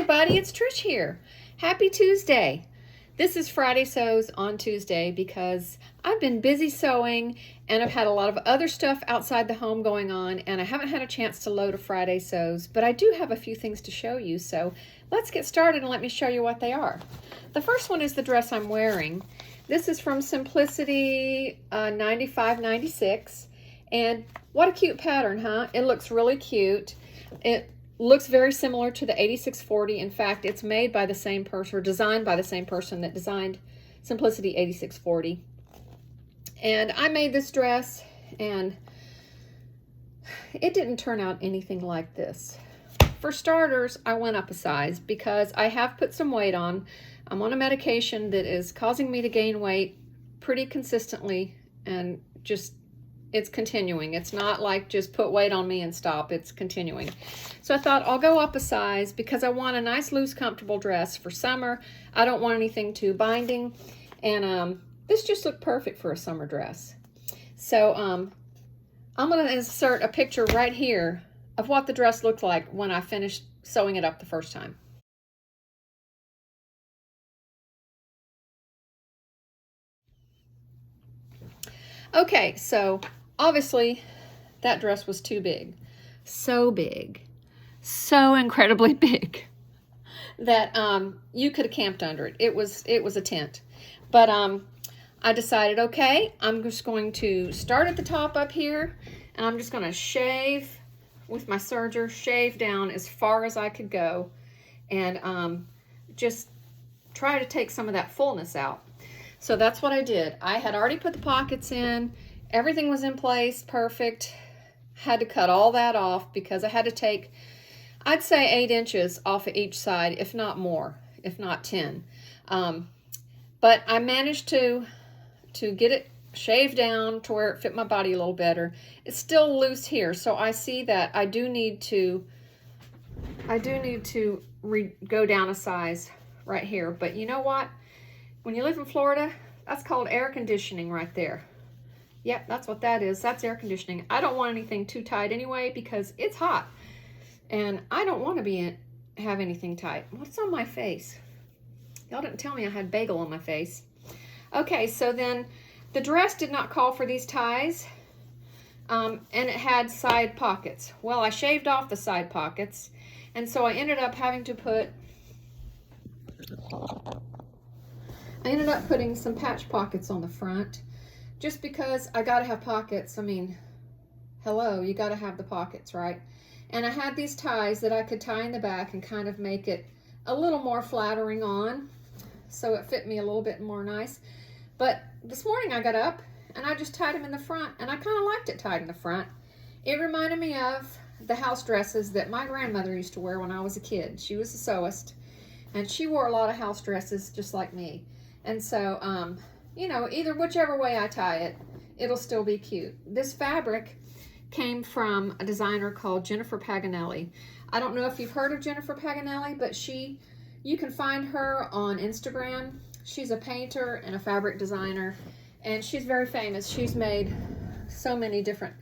everybody, it's Trish here. Happy Tuesday. This is Friday Sews on Tuesday because I've been busy sewing and I've had a lot of other stuff outside the home going on and I haven't had a chance to load a Friday Sews, but I do have a few things to show you, so let's get started and let me show you what they are. The first one is the dress I'm wearing. This is from Simplicity 95-96, and what a cute pattern, huh? It looks really cute. It looks very similar to the 8640. In fact, it's made by the same person, or designed by the same person that designed Simplicity 8640. And I made this dress, and it didn't turn out anything like this. For starters, I went up a size because I have put some weight on. I'm on a medication that is causing me to gain weight pretty consistently, and just it's continuing. It's not like just put weight on me and stop. It's continuing. So I thought I'll go up a size because I want a nice, loose, comfortable dress for summer. I don't want anything too binding. And this just looked perfect for a summer dress. So I'm going to insert a picture right here of what the dress looked like when I finished sewing it up the first time. Okay, so obviously that dress was too big. So big. So incredibly big that you could have camped under it. It was a tent. But I decided, okay, I'm just going to start at the top up here, and I'm just going to shave with my serger, shave down as far as I could go, and just try to take some of that fullness out. So that's what I did. I had already put the pockets in. Everything was in place, perfect. Had to cut all that off because I had to take, I'd say 8 inches off of each side, if not more, if not 10. But I managed to get it shaved down to where it fit my body a little better. It's still loose here, so I see that I do need to go down a size right here. But you know what? When you live in Florida, that's called air conditioning right there. Yep, that's what that is. That's air conditioning. I don't want anything too tight anyway because it's hot. And I don't want to have anything tight. What's on my face? Y'all didn't tell me I had bagel on my face. Okay, so then the dress did not call for these ties. And it had side pockets. Well, I shaved off the side pockets. And so I ended up having to putting some patch pockets on the front just because I gotta have pockets. I mean, hello, you gotta have the pockets, right? And I had these ties that I could tie in the back and kind of make it a little more flattering on, so it fit me a little bit more nice. But this morning I got up and I just tied them in the front, and I kind of liked it tied in the front. It reminded me of the house dresses that my grandmother used to wear when I was a kid. She was a sewist, and she wore a lot of house dresses just like me. And so, you know, either whichever way I tie it, it'll still be cute. This fabric came from a designer called Jennifer Paganelli. I don't know if you've heard of Jennifer Paganelli, but you can find her on Instagram. She's a painter and a fabric designer, and she's very famous. She's made so many different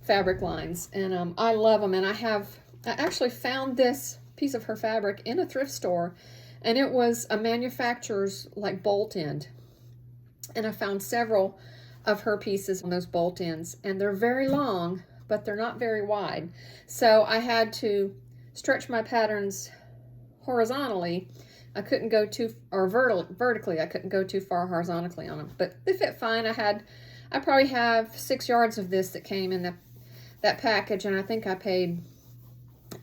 fabric lines, and I love them. And I actually found this piece of her fabric in a thrift store, and it was a manufacturer's like bolt end, and I found several of her pieces on those bolt ends, and they're very long, but they're not very wide. So I had to stretch my patterns horizontally. I couldn't go too, or vertically, I couldn't go too far horizontally on them, but they fit fine. I probably have 6 yards of this that came in that package, and I think I paid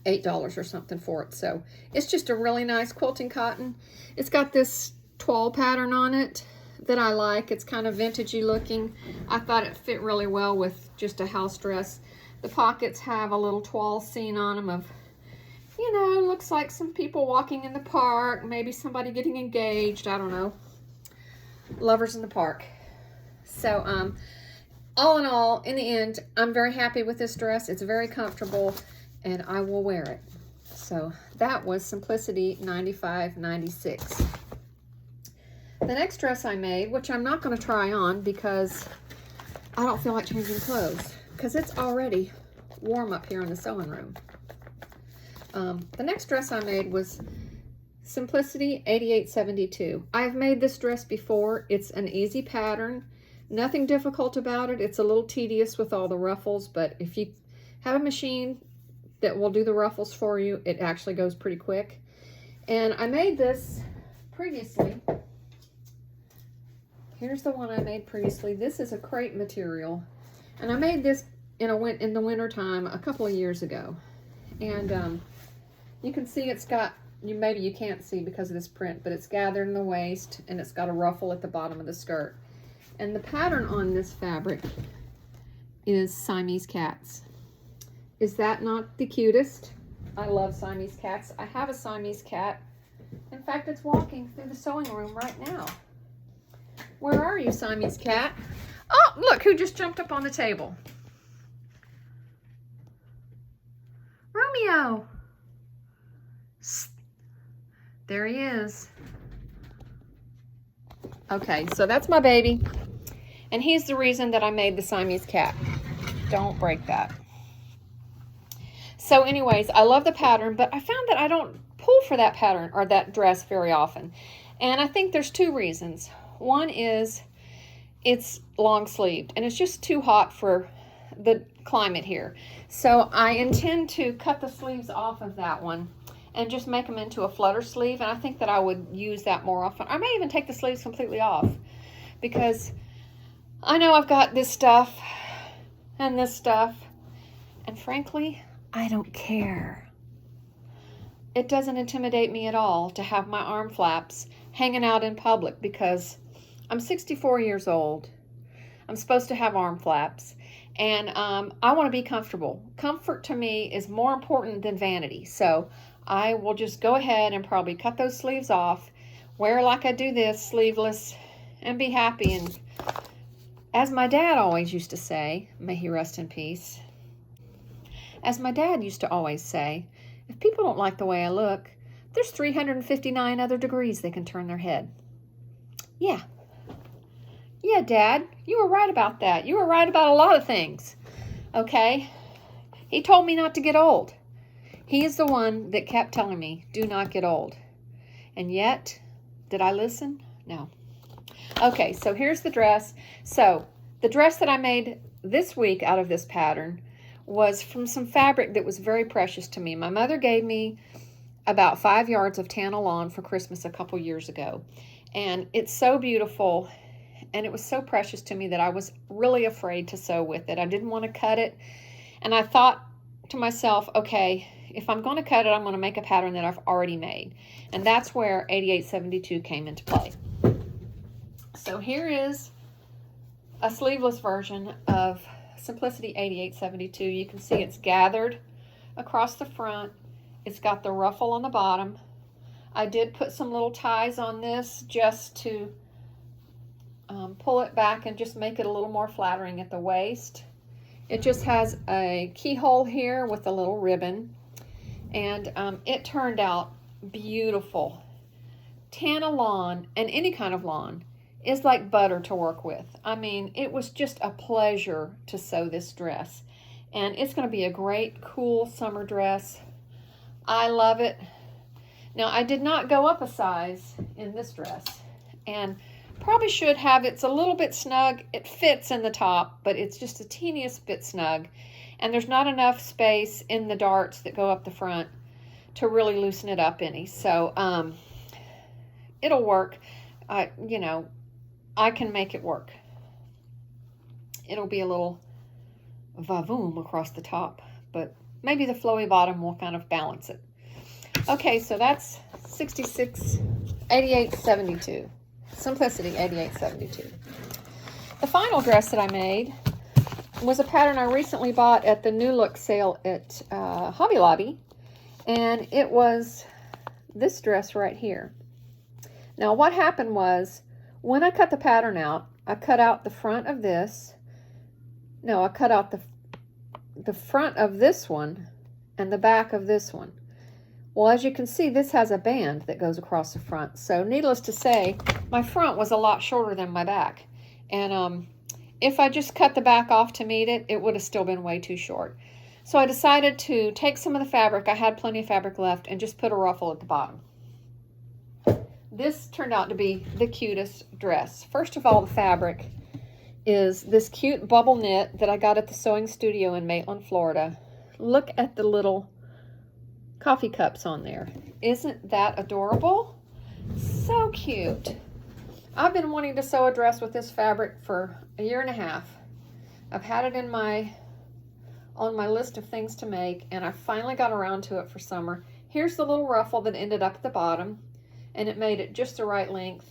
$8 or something for it. So it's just a really nice quilting cotton. It's got this toile pattern on it that I like. It's kind of vintagey looking. I thought it fit really well with just a house dress. The pockets have a little toile scene on them of, you know, looks like some people walking in the park, maybe somebody getting engaged, I don't know, lovers in the park. So all in all, in the end, I'm very happy with this dress. It's very comfortable, and I will wear it. So that was Simplicity 95-96. The next dress I made, which I'm not going to try on because I don't feel like changing clothes, because it's already warm up here in the sewing room. The next dress I made was Simplicity 8872. I've made this dress before. It's an easy pattern. Nothing difficult about it. It's a little tedious with all the ruffles, but if you have a machine that will do the ruffles for you, it actually goes pretty quick. And I made this previously. Here's the one I made previously. This is a crepe material, and I made this in the winter time a couple of years ago. And you can see it's got, maybe you can't see because of this print, but it's gathered in the waist, and it's got a ruffle at the bottom of the skirt. And the pattern on this fabric is Siamese cats. Is that not the cutest? I love Siamese cats. I have a Siamese cat. In fact, it's walking through the sewing room right now. Where are you, Siamese cat? Oh, look who just jumped up on the table. Romeo. There he is. Okay, so that's my baby. And he's the reason that I made the Siamese cat. Don't break that. So anyways, I love the pattern, but I found that I don't pull for that pattern or that dress very often. And I think there's two reasons. One is it's long sleeved and it's just too hot for the climate here. So I intend to cut the sleeves off of that one and just make them into a flutter sleeve. And I think that I would use that more often. I may even take the sleeves completely off because I know I've got this stuff and this stuff, and frankly, I don't care. It doesn't intimidate me at all to have my arm flaps hanging out in public because I'm 64 years old. I'm supposed to have arm flaps, and I want to be comfortable. Comfort to me is more important than vanity, so I will just go ahead and probably cut those sleeves off, wear like I do this, sleeveless, and be happy. And as my dad always used to say, may he rest in peace, as my dad used to always say, if people don't like the way I look, there's 359 other degrees they can turn their head. Yeah. Yeah, Dad, you were right about that. You were right about a lot of things. Okay? He told me not to get old. He is the one that kept telling me, do not get old. And yet, did I listen? No. Okay, so here's the dress. So the dress that I made this week out of this pattern was from some fabric that was very precious to me. My mother gave me about 5 yards of Tana lawn for Christmas a couple years ago. And it's so beautiful, and it was so precious to me that I was really afraid to sew with it. I didn't want to cut it. And I thought to myself, okay, if I'm going to cut it, I'm going to make a pattern that I've already made. And that's where 8872 came into play. So here is a sleeveless version of Simplicity 8872. You can see it's gathered across the front. It's got the ruffle on the bottom. I did put some little ties on this just to pull it back and just make it a little more flattering at the waist. It just has a keyhole here with a little ribbon, and it turned out beautiful. Tana lawn, and any kind of lawn, is like butter to work with. I mean, it was just a pleasure to sew this dress, and it's going to be a great, cool summer dress. I love it. Now, I did not go up a size in this dress, and probably should have. It's a little bit snug. It fits in the top, but it's just a teeniest bit snug, and there's not enough space in the darts that go up the front to really loosen it up any. So it'll work. I can make it work. It'll be a little vavoom across the top, but maybe the flowy bottom will kind of balance it. Okay, so that's 8872. Simplicity 8872. The final dress that I made was a pattern I recently bought at the New Look sale at Hobby Lobby, and it was this dress right here. Now, what happened was, when I cut the pattern out, I cut out the front of this. No, I cut out the front of this one and the back of this one. Well, as you can see, this has a band that goes across the front. So needless to say, my front was a lot shorter than my back. And if I just cut the back off to meet it, it would have still been way too short. So I decided to take some of the fabric, I had plenty of fabric left, and just put a ruffle at the bottom. This turned out to be the cutest dress. First of all, the fabric is this cute bubble knit that I got at the sewing studio in Maitland, Florida. Look at the little coffee cups on there. Isn't that adorable? So cute. I've been wanting to sew a dress with this fabric for a year and a half. I've had it on my list of things to make, and I finally got around to it for summer. Here's the little ruffle that ended up at the bottom, and it made it just the right length.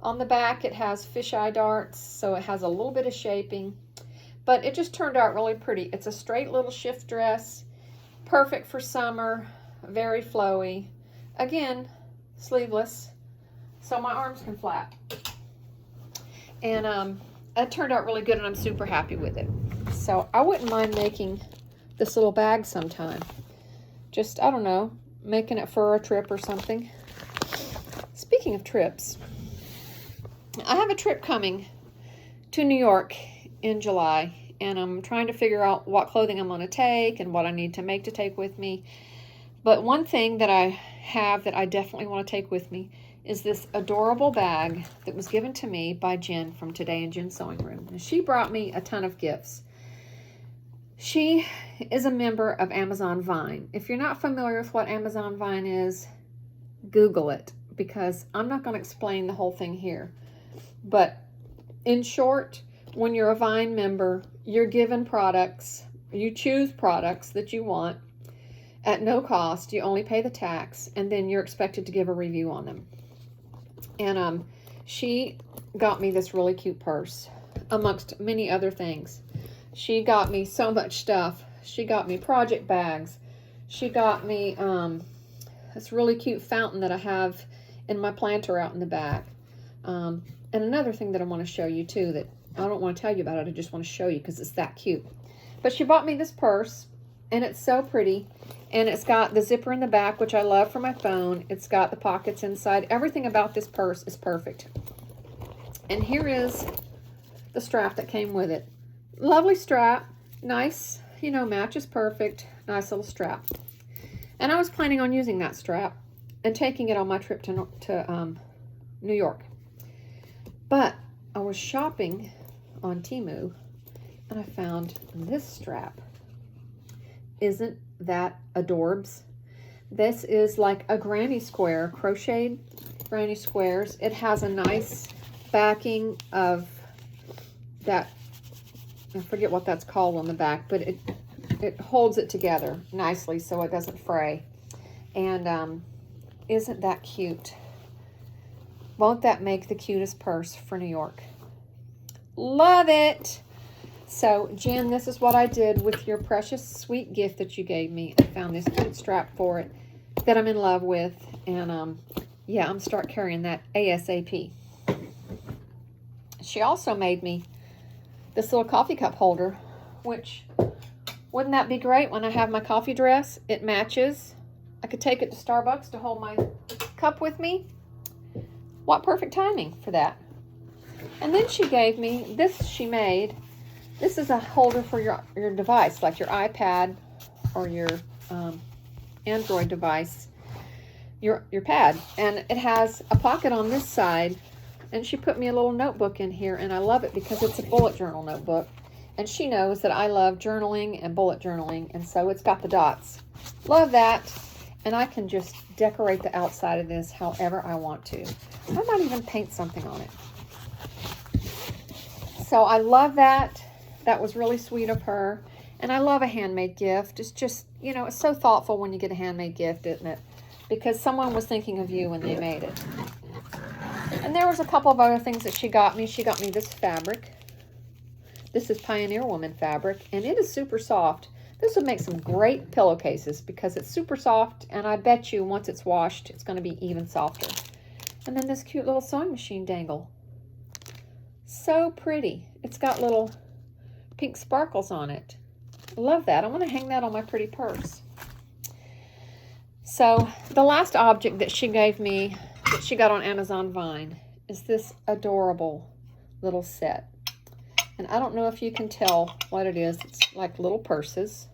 On the back, it has fisheye darts, so it has a little bit of shaping, but it just turned out really pretty. It's a straight little shift dress, perfect for summer, very flowy. Again, sleeveless, so my arms can flap. And it turned out really good, and I'm super happy with it. So I wouldn't mind making this little bag sometime. Just, I don't know, making it for a trip or something. Speaking of trips, I have a trip coming to New York in July, and I'm trying to figure out what clothing I'm going to take and what I need to make to take with me. But one thing that I have that I definitely want to take with me is this adorable bag that was given to me by Jen from Today in Jen's Sewing Room. And she brought me a ton of gifts. She is a member of Amazon Vine. If you're not familiar with what Amazon Vine is, Google it, because I'm not going to explain the whole thing here. But in short, when you're a Vine member, you're given products. You choose products that you want at no cost. You only pay the tax, and then you're expected to give a review on them. And she got me this really cute purse, amongst many other things. She got me so much stuff. She got me project bags. She got me this really cute fountain that I have in my planter out in the back. And another thing that I want to show you too, that I don't want to tell you about it, I just want to show you because it's that cute. But she bought me this purse, and it's so pretty. And it's got the zipper in the back, which I love for my phone. It's got the pockets inside. Everything about this purse is perfect. And here is the strap that came with it. Lovely strap. Nice, you know, matches perfect. Nice little strap. And I was planning on using that strap and taking it on my trip to New York. But I was shopping on Temu, and I found this strap. Isn't that adorbs? This is like a granny square, crocheted granny squares. It has a nice backing of that, I forget what that's called on the back, but it holds it together nicely so it doesn't fray. And isn't that cute? Won't that make the cutest purse for New York? Love it! So, Jen, this is what I did with your precious, sweet gift that you gave me. I found this cute strap for it that I'm in love with. And, yeah, I'm going to start carrying that ASAP. She also made me this little coffee cup holder, which, wouldn't that be great when I have my coffee dress? It matches. I could take it to Starbucks to hold my cup with me. What perfect timing for that. And then she gave me this she made. This is a holder for your device, like your iPad or your Android device, your pad. And it has a pocket on this side. And she put me a little notebook in here, and I love it because it's a bullet journal notebook. And she knows that I love journaling and bullet journaling, and so it's got the dots. Love that. And I can just decorate the outside of this however I want to. I might even paint something on it. So I love that. That was really sweet of her. And I love a handmade gift. It's just, you know, it's so thoughtful when you get a handmade gift, isn't it? Because someone was thinking of you when they made it. And there was a couple of other things that she got me. She got me this fabric. This is Pioneer Woman fabric, and it is super soft. This would make some great pillowcases because it's super soft, and I bet you once it's washed, it's going to be even softer. And then this cute little sewing machine dangle. So pretty. It's got little pink sparkles on it. Love that. I want to hang that on my pretty purse. So the last object that she gave me, that she got on Amazon Vine, is this adorable little set. And I don't know if you can tell what it is. It's like little purses.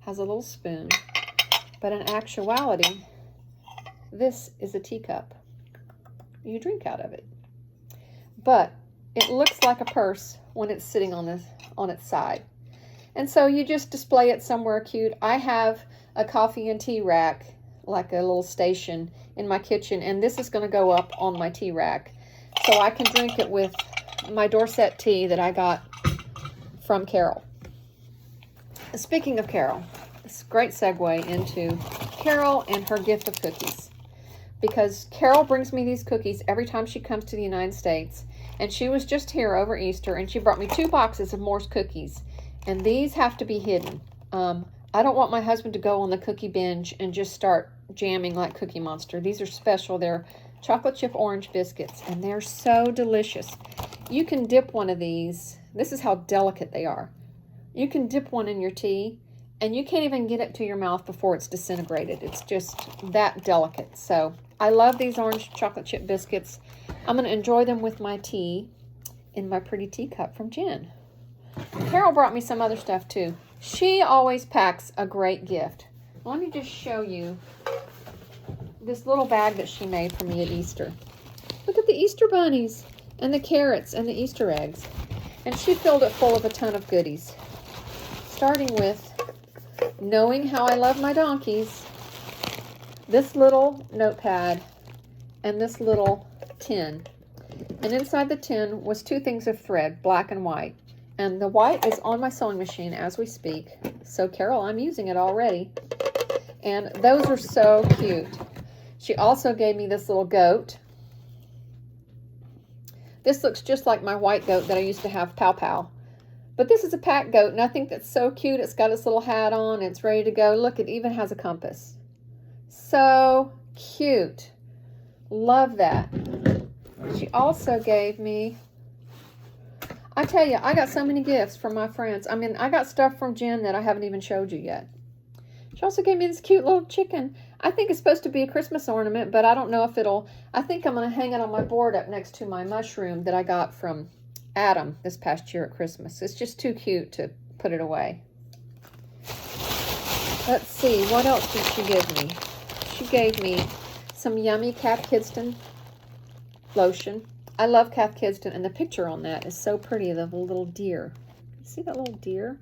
Has a little spoon. But in actuality, this is a teacup. You drink out of it. But it looks like a purse when it's sitting on its side. And so you just display it somewhere cute. I have a coffee and tea rack, like a little station in my kitchen, and this is going to go up on my tea rack. So I can drink it with my Dorset tea that I got from Carole. Speaking of Carole, it's a great segue into Carole and her gift of cookies. Because Carole brings me these cookies every time she comes to the United States. And she was just here over Easter, and she brought me 2 boxes of Morse cookies. And these have to be hidden. I don't want my husband to go on the cookie binge and just start jamming like Cookie Monster. These are special. They're chocolate chip orange biscuits, and they're so delicious. You can dip one of these. This is how delicate they are. You can dip one in your tea, and you can't even get it to your mouth before it's disintegrated. It's just that delicate. So I love these orange chocolate chip biscuits. I'm going to enjoy them with my tea in my pretty teacup from Jen. Carole brought me some other stuff too. She always packs a great gift. Let me just show you this little bag that she made for me at Easter. Look at the Easter bunnies and the carrots and the Easter eggs. And she filled it full of a ton of goodies. Starting with knowing how I love my donkeys, this little notepad, and this little tin. And inside the tin was 2 things of thread, black and white. And the white is on my sewing machine as we speak. So Carole, I'm using it already. And those are so cute. She also gave me this little goat. This looks just like my white goat that I used to have, Pow Pow. But this is a pack goat, and I think that's so cute. It's got its little hat on. It's ready to go. Look, it even has a compass. So cute. Love that. She also gave me, I tell you, I got so many gifts from my friends. I mean, I got stuff from Jen that I haven't even showed you yet. She also gave me this cute little chicken. I think it's supposed to be a Christmas ornament, but I don't know if I think I'm going to hang it on my board up next to my mushroom that I got from Adam this past year at Christmas. It's just too cute to put it away. Let's see, what else did she give me? She gave me some yummy Kath Kidston lotion. I love Kath Kidston, and the picture on that is so pretty, the little deer. You see that little deer?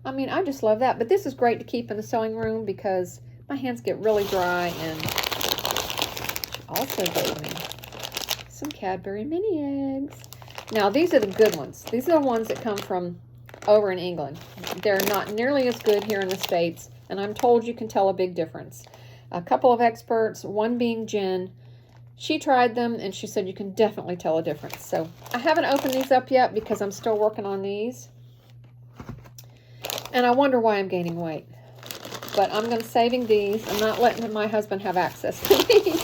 I mean, I just love that. But this is great to keep in the sewing room because my hands get really dry. And she also gave me some Cadbury mini eggs. Now, these are the good ones. These are the ones that come from over in England. They're not nearly as good here in the States, and I'm told you can tell a big difference. A couple of experts, one being Jen, she tried them, and she said you can definitely tell a difference. So I haven't opened these up yet because I'm still working on these. And I wonder why I'm gaining weight. But I'm going to saving these. I'm not letting my husband have access to these.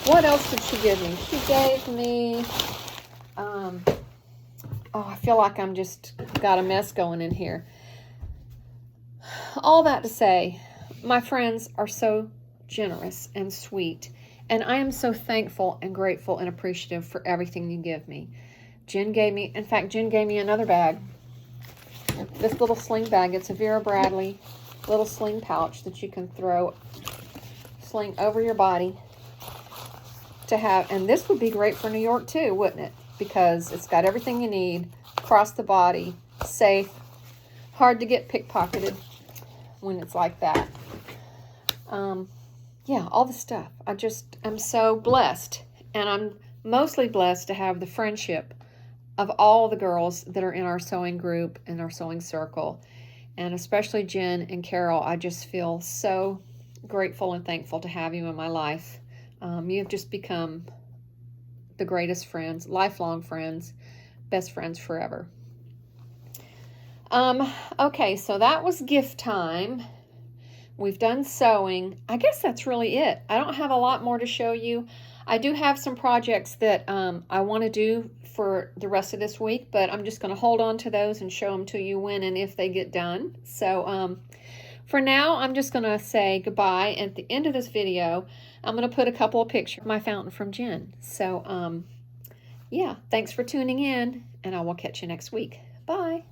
What else did she give me? She gave me, I feel like I'm just got a mess going in here. All that to say, my friends are so generous and sweet. And I am so thankful and grateful and appreciative for everything you give me. Jen gave me another bag. This little sling bag. It's a Vera Bradley little sling pouch that you can sling over your body to have. And this would be great for New York too, wouldn't it? Because it's got everything you need across the body, safe, hard to get pickpocketed when it's like that. Yeah, all the stuff. I'm so blessed. And I'm mostly blessed to have the friendship of all the girls that are in our sewing group, in our sewing circle, and especially Jen and Carole. I just feel so grateful and thankful to have you in my life. You have just become the greatest friends, lifelong friends, best friends forever. Okay, so that was gift time. We've done sewing. I guess that's really it. I don't have a lot more to show you. I do have some projects that I want to do for the rest of this week, but I'm just going to hold on to those and show them to you when and if they get done. So for now, I'm just going to say goodbye. At the end of this video, I'm going to put a couple of pictures of my fountain from Jen. So yeah, thanks for tuning in, and I will catch you next week. Bye.